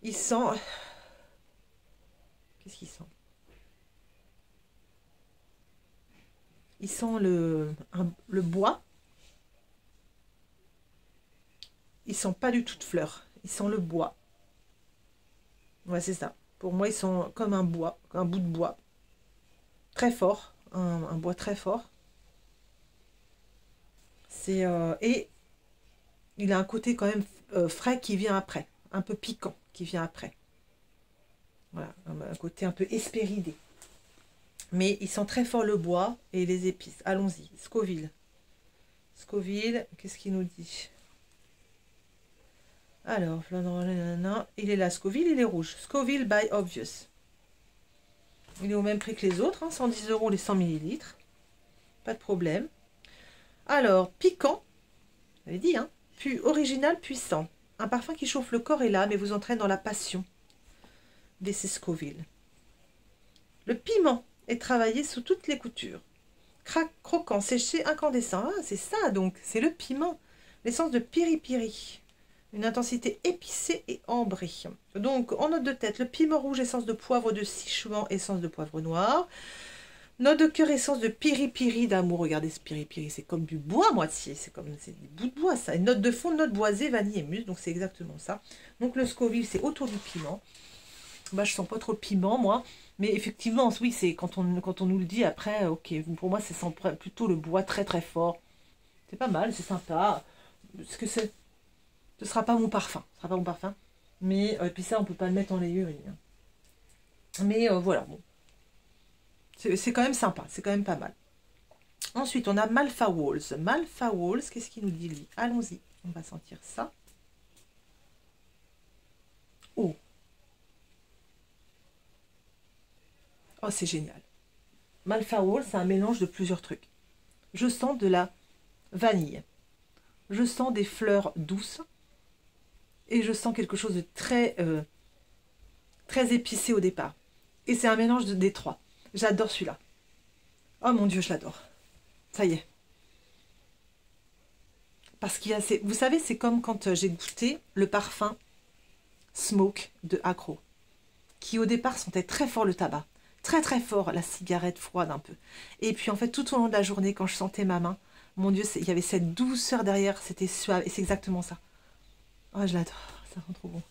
Il sent... Qu'est-ce qu'il sent? Il sent le bois. Il sent pas du tout de fleurs. Il sent le bois. Ouais, c'est ça. Pour moi, ils sont comme un bois, un bout de bois. Très fort. Un bois très fort. Et il a un côté quand même frais qui vient après. Un peu piquant qui vient après. Voilà, un côté un peu hespéridé. Mais il sent très fort le bois et les épices. Allons-y. Scoville. Scoville, qu'est-ce qu'il nous dit? Alors, il est là, Scoville, il est rouge. Scoville by Obvious. Il est au même prix que les autres, hein, 110 € les 100 ml. Pas de problème. Alors, piquant, j'avais dit, hein, puis original, puissant. Un parfum qui chauffe le corps et l'âme et vous entraîne dans la passion. This is Scoville. Le piment est travaillé sous toutes les coutures. Croquant, séché, incandescent. Ah, c'est ça donc, c'est le piment. L'essence de piri-piri. Une intensité épicée et ambrée. Donc, en note de tête, le piment rouge, essence de poivre de Sichuan, essence de poivre noir. Note de cœur, essence de piri-piri d'amour. Regardez ce piri-piri, c'est comme du bois moitié. C'est des bouts de bois, ça. Une note de fond, note boisée, vanille et mousse. Donc, c'est exactement ça. Donc, le Scoville, c'est autour du piment. Bah, je sens pas trop le piment, moi. Mais effectivement, oui, c'est quand on nous le dit après, ok. Pour moi, c'est plutôt le bois très, très fort. C'est pas mal, c'est sympa. Ce que c'est... Ce sera pas mon parfum. Ce sera pas mon parfum. Mais, puis ça, on peut pas le mettre en layering. Mais voilà, bon. C'est quand même sympa. C'est quand même pas mal. Ensuite, on a Malfa Walls. Malfa Walls, qu'est-ce qu'il nous dit, lui? Allons-y. On va sentir ça. Oh. Oh, c'est génial. Malfa Walls, c'est un mélange de plusieurs trucs. Je sens de la vanille. Je sens des fleurs douces. Et je sens quelque chose de très, très épicé au départ. Et c'est un mélange des trois. J'adore celui-là. Oh mon Dieu, je l'adore. Ça y est. Parce qu'il y a... Vous savez, c'est comme quand j'ai goûté le parfum Smoke de Acro. Qui au départ sentait très fort le tabac. Très très fort la cigarette froide un peu. Et puis en fait, tout au long de la journée, quand je sentais ma main, mon Dieu, il y avait cette douceur derrière. C'était suave. Et c'est exactement ça. Oh, je l'adore, ça sent trop bon.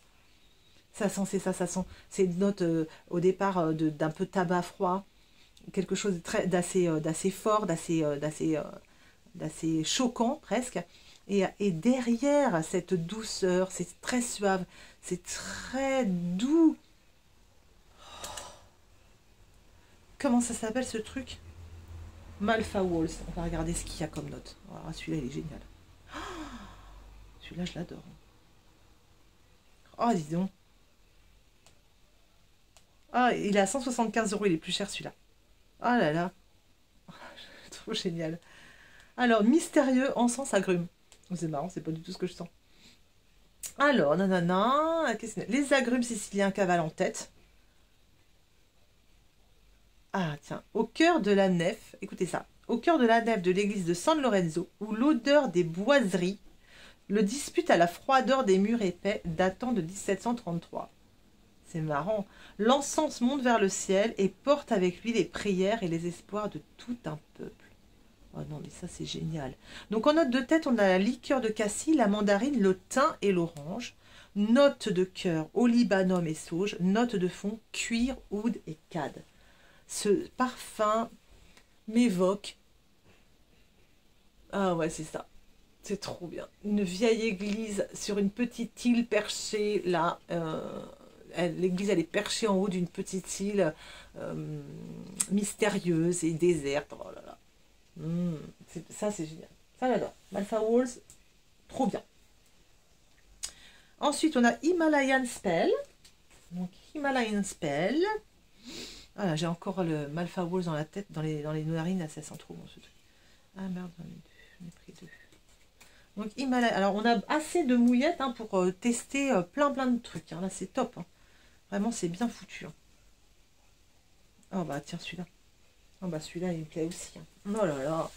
Ça sent, c'est ça, ça sent. C'est une note au départ d'un peu tabac froid, quelque chose d'assez fort, d'assez choquant presque. Et derrière cette douceur, c'est très suave, c'est très doux. Comment ça s'appelle ce truc? Malfa Walls. On va regarder ce qu'il y a comme note. Oh, celui-là, il est génial. Celui-là, je l'adore. Oh, dis donc. Ah, il est à 175 €, il est plus cher celui-là. Ah là là. Trop génial. Alors, mystérieux encens agrumes. Oh, c'est marrant, c'est pas du tout ce que je sens. Alors, nanana. Les agrumes siciliens cavalent en tête. Ah, tiens. Au cœur de la nef, écoutez ça. Au cœur de la nef de l'église de San Lorenzo, où l'odeur des boiseries le dispute à la froideur des murs épais datant de 1733. C'est marrant. L'encens monte vers le ciel et porte avec lui les prières et les espoirs de tout un peuple. Oh non, mais ça, c'est génial. Donc, en note de tête, on a la liqueur de cassis, la mandarine, le thym et l'orange. Note de cœur, olibanum et sauge. Note de fond, cuir, oud et cad. Ce parfum m'évoque... Ah ouais, c'est ça. C'est trop bien. Une vieille église sur une petite île perchée, là. L'église, elle est perchée en haut d'une petite île mystérieuse et déserte. Oh là là. Ça, c'est génial. Ça, j'adore. Malfa Walls, trop bien. Ensuite, on a Himalayan Spell. Donc, Himalayan Spell. Voilà, j'ai encore le Malfa Walls dans la tête, dans les narines. Là, ça sent trop bon, ce truc. Ah merde, j'en ai pris deux. Donc, Himalayan. Alors, on a assez de mouillettes hein, pour tester plein de trucs. Hein. Là, c'est top. Hein. Vraiment, c'est bien foutu. Hein. Oh, bah, tiens, celui-là. Oh, bah, celui-là, il me plaît aussi. Hein. Oh là là.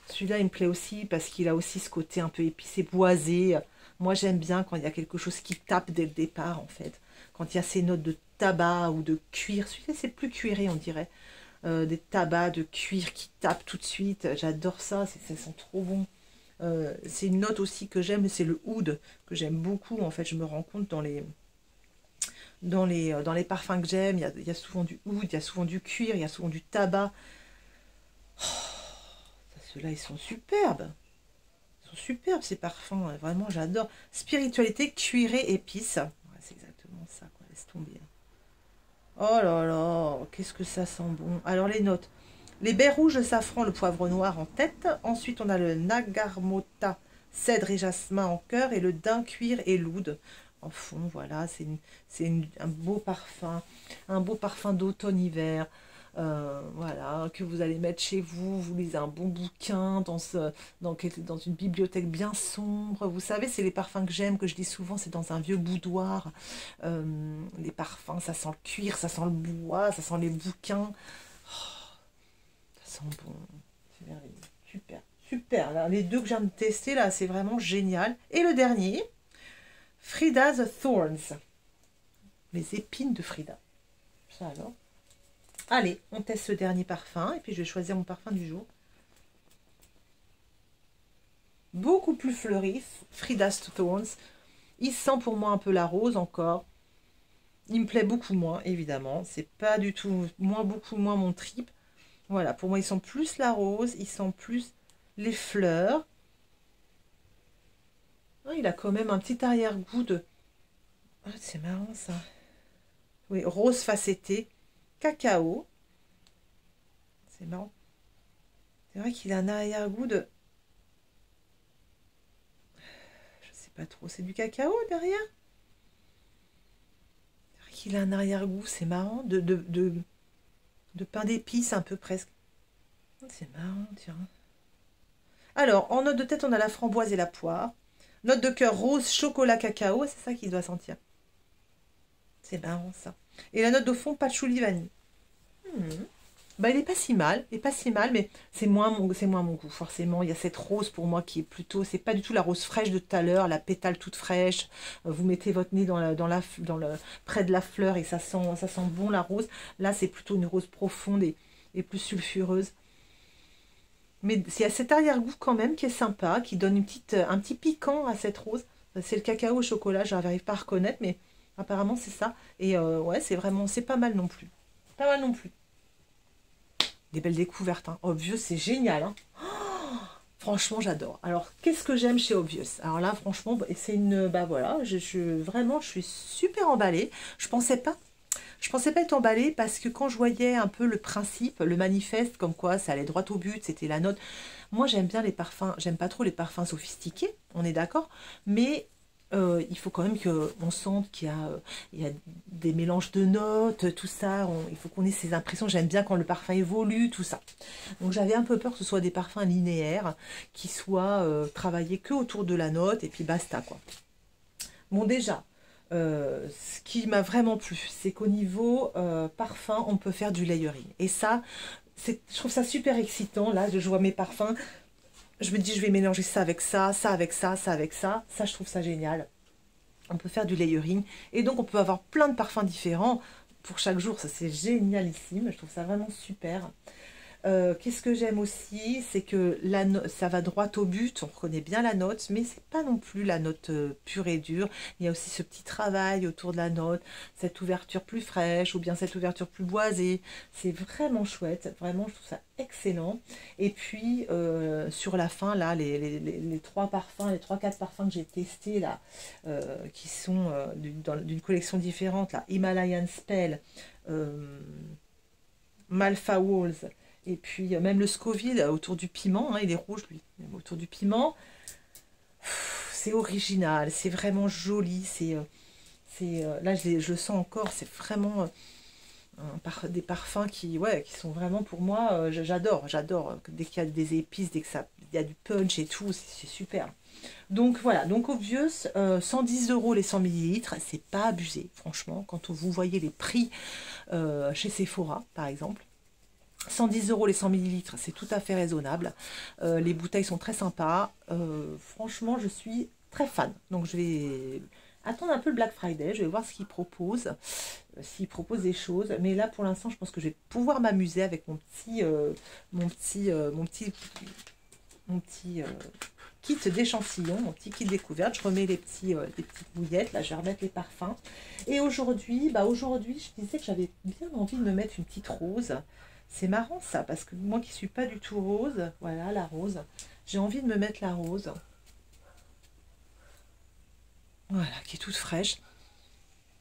Celui-là, il me plaît aussi parce qu'il a aussi ce côté un peu épicé, boisé. Moi, j'aime bien quand il y a quelque chose qui tape dès le départ, en fait. Quand il y a ces notes de tabac ou de cuir. Celui-là, c'est plus cuiré, on dirait. Des tabacs de cuir qui tapent tout de suite. J'adore ça, ça sent trop bon. C'est une note aussi que j'aime, c'est le oud, que j'aime beaucoup. En fait, je me rends compte dans les parfums que j'aime, il y a souvent du oud, il y a souvent du cuir, il y a souvent du tabac. Ceux-là, ils sont superbes. Ils sont superbes, ces parfums. Vraiment, j'adore. Spiritualité, cuiré, épices. Ouais, c'est exactement ça, quoi. Laisse tomber. Oh là là, qu'est-ce que ça sent bon. Alors, les notes. Les baies rouges, le safran, le poivre noir en tête. Ensuite, on a le nagarmota, cèdre et jasmin en cœur. Et le daim, cuir et l'oud en fond. Voilà, c'est un beau parfum. Un beau parfum d'automne-hiver. Voilà, que vous allez mettre chez vous, vous lisez un bon bouquin dans une bibliothèque bien sombre. Vous savez, c'est les parfums que j'aime, que je dis souvent, c'est dans un vieux boudoir. Les parfums, ça sent le cuir, ça sent le bois, ça sent les bouquins. Oh, ça sent bon. C'est merveilleux. Super, super. Là, les deux que je viens de tester, là, c'est vraiment génial. Et le dernier, Frida's Thorns. Les épines de Frida. Ça alors. Allez, on teste ce dernier parfum et puis je vais choisir mon parfum du jour. Beaucoup plus fleuri, Frida's Thorns. Il sent pour moi un peu la rose encore. Il me plaît beaucoup moins, évidemment. C'est pas du tout, beaucoup moins mon trip. Voilà, pour moi, il sent plus la rose, il sent plus les fleurs. Ah, il a quand même un petit arrière-goût de... Ah, c'est marrant ça. Oui, rose facetté. Cacao. C'est marrant. C'est vrai qu'il a un arrière-goût de... Je sais pas trop. C'est du cacao derrière? C'est vrai qu'il a un arrière-goût, c'est marrant. De pain d'épices un peu presque. C'est marrant, tiens. Alors, en note de tête, on a la framboise et la poire. Note de cœur rose, chocolat, cacao. C'est ça qu'il doit sentir. C'est marrant ça. Et la note de fond, patchouli, vanille. Bah, il est pas si mal, mais c'est moins mon goût, forcément. Il y a cette rose pour moi qui est plutôt, c'est pas du tout la rose fraîche de tout à l'heure, la pétale toute fraîche. Vous mettez votre nez près de la fleur et ça sent bon la rose. Là, c'est plutôt une rose profonde et plus sulfureuse. Mais il y a cet arrière-goût quand même qui est sympa, qui donne un petit piquant à cette rose. C'est le cacao au chocolat, je n'arrive pas à reconnaître, mais apparemment c'est ça. Et ouais, c'est pas mal non plus. Pas mal non plus. Des belles découvertes. Hein. Obvious, c'est génial. Hein. Oh, franchement, j'adore. Alors, qu'est-ce que j'aime chez Obvious? Alors là, franchement, c'est une... Bah voilà, vraiment, je suis super emballée. Je pensais pas être emballée parce que quand je voyais un peu le principe, le manifeste, comme quoi ça allait droit au but, c'était la note. Moi, j'aime bien les parfums. J'aime pas trop les parfums sophistiqués, on est d'accord. Mais... il faut quand même qu'on sente qu'il y a des mélanges de notes, tout ça. Il faut qu'on ait ces impressions. J'aime bien quand le parfum évolue, tout ça. Donc j'avais un peu peur que ce soit des parfums linéaires, qui soient travaillés que autour de la note, et puis basta, quoi. Bon, déjà, ce qui m'a vraiment plu, c'est qu'au niveau parfum, on peut faire du layering. Et ça, je trouve ça super excitant. Là, je vois mes parfums. Je me dis, je vais mélanger ça avec ça, ça avec ça, ça avec ça. Ça, je trouve ça génial. On peut faire du layering. Et donc, on peut avoir plein de parfums différents pour chaque jour. Ça, c'est génialissime. Je trouve ça vraiment super. Qu'est-ce que j'aime aussi, c'est que ça va droit au but, on reconnaît bien la note, mais c'est pas non plus la note pure et dure. Il y a aussi ce petit travail autour de la note, cette ouverture plus fraîche ou bien cette ouverture plus boisée. C'est vraiment chouette, vraiment je trouve ça excellent. Et puis sur la fin, là, les trois parfums, les 3-4 parfums que j'ai testés là, qui sont d'une collection différente, là, Himalayan Spell, Malfa Walls, et puis même le Scoville autour du piment, hein, il est rouge lui, même autour du piment. C'est original, c'est vraiment joli, là je le sens encore, c'est vraiment des parfums qui sont vraiment pour moi, j'adore, dès qu'il y a des épices, dès il y a du punch et tout, c'est super. Donc voilà, donc Obvious, 110 € les 100 ml, c'est pas abusé, franchement, quand vous voyez les prix chez Sephora par exemple. 110 € les 100 ml, c'est tout à fait raisonnable. Les bouteilles sont très sympas. Franchement, je suis très fan. Donc je vais attendre un peu le Black Friday. Je vais voir ce qu'ils proposent. S'ils proposent des choses. Mais là, pour l'instant, je pense que je vais pouvoir m'amuser avec mon petit kit d'échantillons, mon petit kit découverte. Je remets les petites bouillettes. Là, je vais remettre les parfums. Et aujourd'hui, je disais que j'avais bien envie de me mettre une petite rose. C'est marrant ça, parce que moi qui ne suis pas du tout rose, voilà la rose, j'ai envie de me mettre la rose. Voilà, qui est toute fraîche.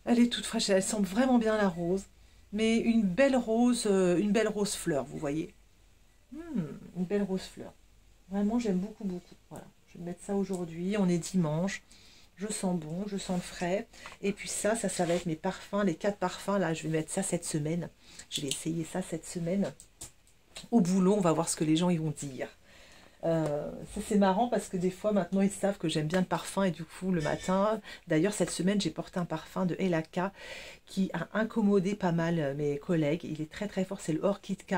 Elle est toute fraîche, elle sent vraiment bien la rose. Mais une belle rose fleur, vous voyez. Une belle rose fleur. Vraiment, j'aime beaucoup, beaucoup. Voilà, je vais mettre ça aujourd'hui, on est dimanche. Je sens bon, je sens frais. Et puis ça va être mes parfums, les 4 parfums. Là, je vais mettre ça cette semaine. Je vais essayer ça cette semaine. Au boulot, on va voir ce que les gens ils vont dire. Ça, c'est marrant parce que des fois, maintenant, ils savent que j'aime bien le parfum. Et du coup, le matin, d'ailleurs, cette semaine, j'ai porté un parfum de Elaka qui a incommodé pas mal mes collègues. Il est très, très fort. C'est le Orchid K.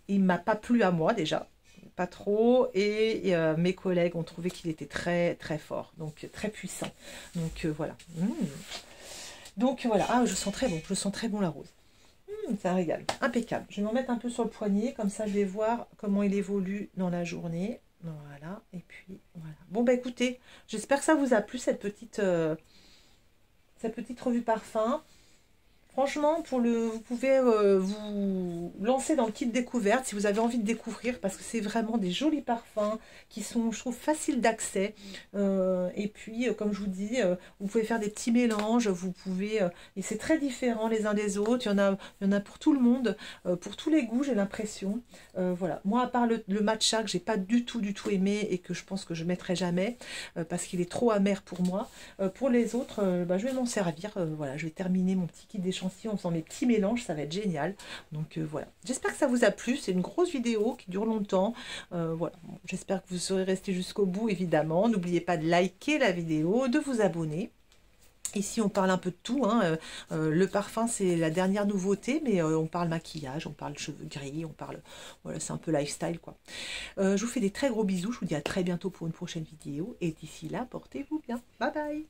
Il ne m'a pas plu à moi, déjà. Pas trop, et mes collègues ont trouvé qu'il était très très fort, donc très puissant, donc voilà. Donc voilà, ah je sens très bon la rose. C'est un régal, impeccable. Je vais m'en mettre un peu sur le poignet, comme ça je vais voir comment il évolue dans la journée. Voilà, et puis voilà. Bon bah écoutez, j'espère que ça vous a plu cette petite revue parfum. Franchement, vous pouvez vous lancer dans le kit découverte si vous avez envie de découvrir, parce que c'est vraiment des jolis parfums qui sont, je trouve, faciles d'accès. Et puis, comme je vous dis, vous pouvez faire des petits mélanges, vous pouvez, et c'est très différent les uns des autres. Il y en a pour tout le monde, pour tous les goûts, j'ai l'impression. Voilà. Moi, à part le matcha que j'ai pas du tout aimé et que je pense que je mettrai jamais parce qu'il est trop amer pour moi. Pour les autres, je vais m'en servir. Voilà, je vais terminer mon petit kit d'échantillons en faisant mes petits mélanges, ça va être génial. Donc voilà, j'espère que ça vous a plu. C'est une grosse vidéo qui dure longtemps. Voilà, bon, j'espère que vous serez resté jusqu'au bout, évidemment. N'oubliez pas de liker la vidéo, de vous abonner. Ici, on parle un peu de tout. Hein. Le parfum, c'est la dernière nouveauté, mais on parle maquillage, on parle cheveux gris, on parle... Voilà, c'est un peu lifestyle, quoi. Je vous fais des très gros bisous. Je vous dis à très bientôt pour une prochaine vidéo. Et d'ici là, portez-vous bien. Bye bye.